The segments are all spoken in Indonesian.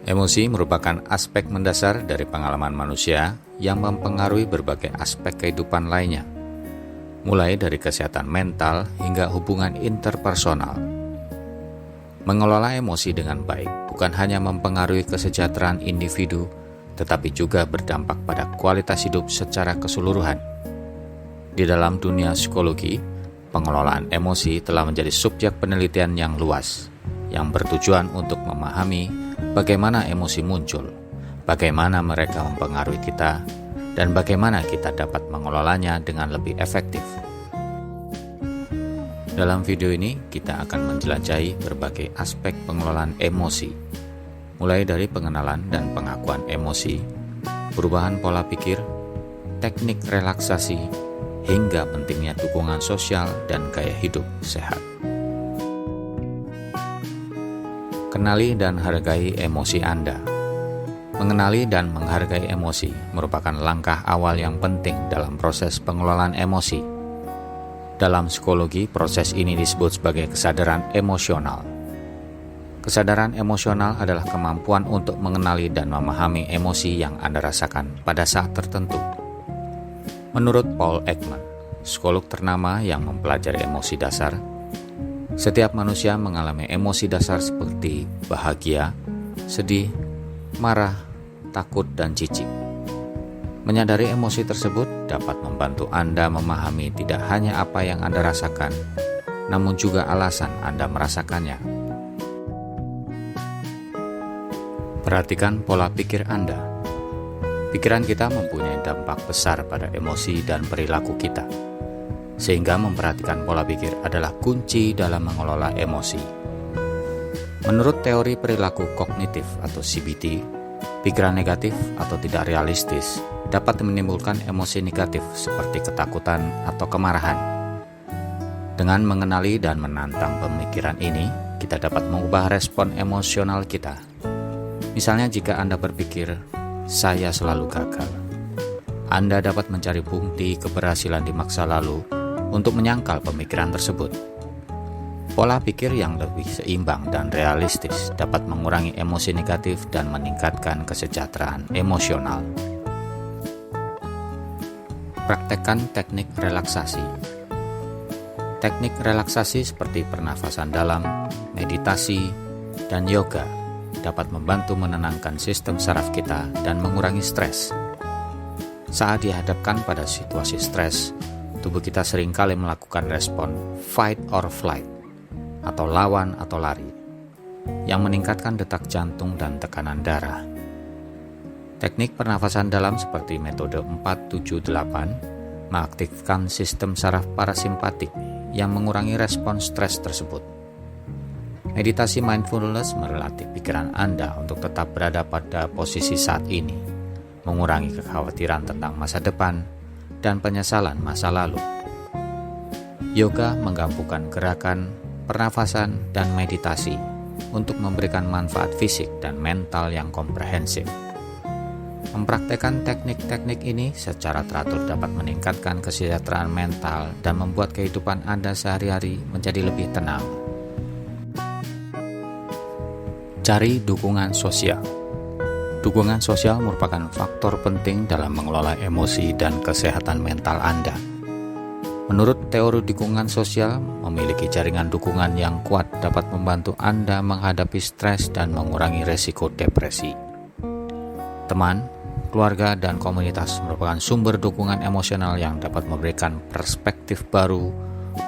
Emosi merupakan aspek mendasar dari pengalaman manusia yang mempengaruhi berbagai aspek kehidupan lainnya, mulai dari kesehatan mental hingga hubungan interpersonal. Mengelola emosi dengan baik bukan hanya mempengaruhi kesejahteraan individu, tetapi juga berdampak pada kualitas hidup secara keseluruhan. Di dalam dunia psikologi, pengelolaan emosi telah menjadi subjek penelitian yang luas, yang bertujuan untuk memahami bagaimana emosi muncul, bagaimana mereka mempengaruhi kita, dan bagaimana kita dapat mengelolanya dengan lebih efektif. Dalam video ini, kita akan menjelajahi berbagai aspek pengelolaan emosi, mulai dari pengenalan dan pengakuan emosi, perubahan pola pikir, teknik relaksasi, hingga pentingnya dukungan sosial dan gaya hidup sehat. Kenali dan hargai emosi Anda. Mengenali dan menghargai emosi merupakan langkah awal yang penting dalam proses pengelolaan emosi. Dalam psikologi, proses ini disebut sebagai kesadaran emosional. Kesadaran emosional adalah kemampuan untuk mengenali dan memahami emosi yang Anda rasakan pada saat tertentu. Menurut Paul Ekman, psikolog ternama yang mempelajari emosi dasar, setiap manusia mengalami emosi dasar seperti bahagia, sedih, marah, takut, dan jijik. Menyadari emosi tersebut dapat membantu Anda memahami tidak hanya apa yang Anda rasakan, namun juga alasan Anda merasakannya. Perhatikan pola pikir Anda. Pikiran kita mempunyai dampak besar pada emosi dan perilaku kita, sehingga memperhatikan pola pikir adalah kunci dalam mengelola emosi. Menurut teori perilaku kognitif atau CBT, pikiran negatif atau tidak realistis dapat menimbulkan emosi negatif seperti ketakutan atau kemarahan. Dengan mengenali dan menantang pemikiran ini, kita dapat mengubah respon emosional kita. Misalnya jika Anda berpikir, "Saya selalu gagal," Anda dapat mencari bukti keberhasilan di masa lalu untuk menyangkal pemikiran tersebut. Pola pikir yang lebih seimbang dan realistis dapat mengurangi emosi negatif dan meningkatkan kesejahteraan emosional. Praktekkan teknik relaksasi. Teknik relaksasi seperti pernafasan dalam, meditasi, dan yoga dapat membantu menenangkan sistem saraf kita dan mengurangi stres. Saat dihadapkan pada situasi stres, tubuh kita seringkali melakukan respon fight or flight atau lawan atau lari yang meningkatkan detak jantung dan tekanan darah. Teknik pernafasan dalam seperti metode 478 mengaktifkan sistem saraf parasimpatik yang mengurangi respon stres tersebut. Meditasi mindfulness melatih pikiran Anda untuk tetap berada pada posisi saat ini, mengurangi kekhawatiran tentang masa depan dan penyesalan masa lalu. Yoga menggabungkan gerakan, pernafasan, dan meditasi untuk memberikan manfaat fisik dan mental yang komprehensif. Mempraktekkan teknik-teknik ini secara teratur dapat meningkatkan kesejahteraan mental dan membuat kehidupan Anda sehari-hari menjadi lebih tenang. Cari dukungan sosial. Dukungan sosial merupakan faktor penting dalam mengelola emosi dan kesehatan mental Anda. Menurut teori dukungan sosial, memiliki jaringan dukungan yang kuat dapat membantu Anda menghadapi stres dan mengurangi resiko depresi. Teman, keluarga, dan komunitas merupakan sumber dukungan emosional yang dapat memberikan perspektif baru,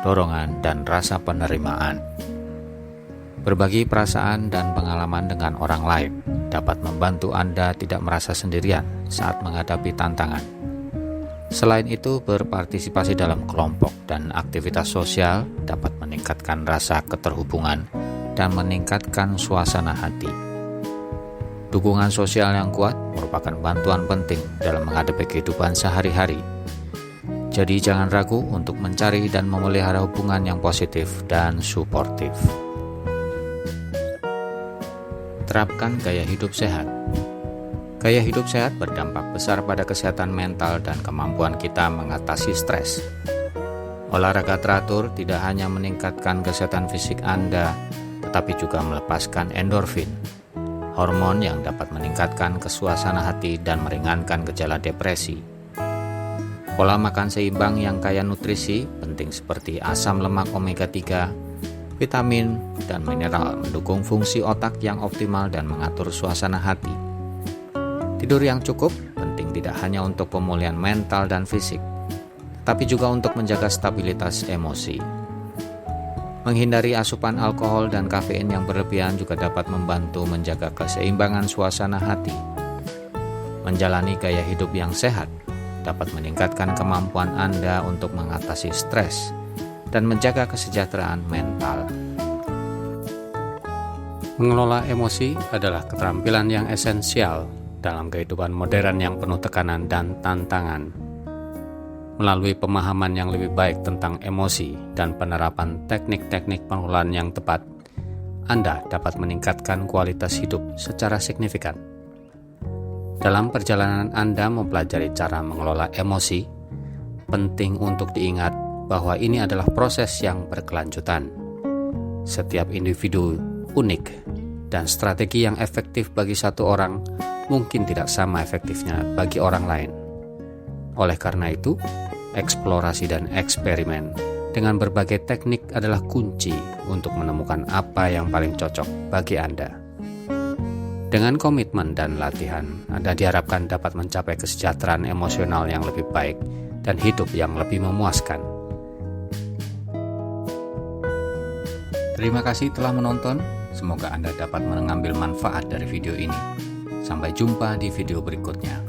dorongan, dan rasa penerimaan. Berbagi perasaan dan pengalaman dengan orang lain dapat membantu Anda tidak merasa sendirian saat menghadapi tantangan. Selain itu, berpartisipasi dalam kelompok dan aktivitas sosial dapat meningkatkan rasa keterhubungan dan meningkatkan suasana hati. Dukungan sosial yang kuat merupakan bantuan penting dalam menghadapi kehidupan sehari-hari. Jadi jangan ragu untuk mencari dan memelihara hubungan yang positif dan suportif. Terapkan gaya hidup sehat. Gaya hidup sehat berdampak besar pada kesehatan mental dan kemampuan kita mengatasi stres. Olahraga teratur tidak hanya meningkatkan kesehatan fisik Anda, tetapi juga melepaskan endorfin, hormon yang dapat meningkatkan kesuasana hati dan meringankan gejala depresi. Pola makan seimbang yang kaya nutrisi penting seperti asam lemak omega 3, vitamin, dan mineral mendukung fungsi otak yang optimal dan mengatur suasana hati. Tidur yang cukup penting tidak hanya untuk pemulihan mental dan fisik, tapi juga untuk menjaga stabilitas emosi. Menghindari asupan alkohol dan kafein yang berlebihan juga dapat membantu menjaga keseimbangan suasana hati. Menjalani gaya hidup yang sehat dapat meningkatkan kemampuan Anda untuk mengatasi stres dan menjaga kesejahteraan mental. Mengelola emosi adalah keterampilan yang esensial dalam kehidupan modern yang penuh tekanan dan tantangan. Melalui pemahaman yang lebih baik tentang emosi dan penerapan teknik-teknik pengelolaan yang tepat, Anda dapat meningkatkan kualitas hidup secara signifikan. Dalam perjalanan Anda mempelajari cara mengelola emosi, penting untuk diingat bahwa ini adalah proses yang berkelanjutan. Setiap individu unik dan strategi yang efektif bagi satu orang mungkin tidak sama efektifnya bagi orang lain. Oleh karena itu, eksplorasi dan eksperimen dengan berbagai teknik adalah kunci untuk menemukan apa yang paling cocok bagi Anda. Dengan komitmen dan latihan, Anda diharapkan dapat mencapai kesejahteraan emosional yang lebih baik dan hidup yang lebih memuaskan. Terima kasih telah menonton. Semoga Anda dapat mengambil manfaat dari video ini. Sampai jumpa di video berikutnya.